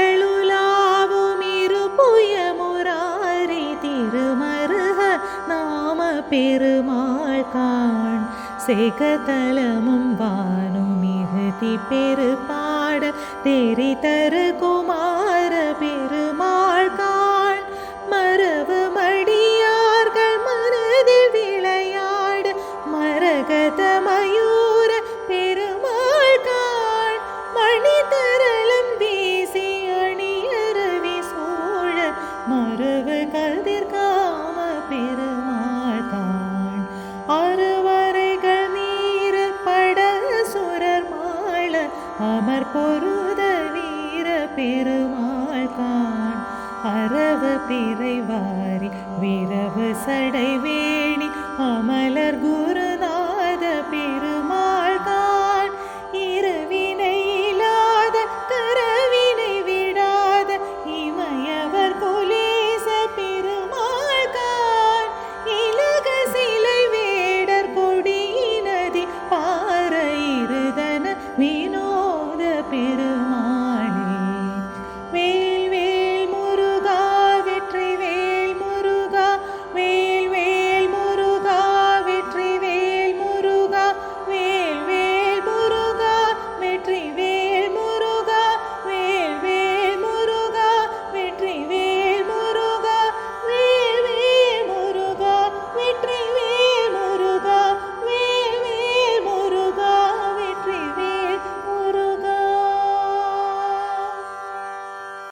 திருமகளுலாவும் இருபுய முராரி திருமருக நாம பெருமாள் காண் செகதலமும் வானும் மிகுதி பெருபாட தெரி தரு குமார பெருமாள் காண் மரவு மடியார்கள் மனதில் விளையாடு மரகத மயூர பெருமாள் காண் மணி தரளம் வீசி அணியரவி சூழ மரவு கதிர் காம பெருமாள் காண் அறுவரைகள் நீர் பட சுரர் மாள அமர் பொருத வீர பெருமாள் காண் அரவ பிறை வாரி விரவு சடை வேணி அமலர் குரு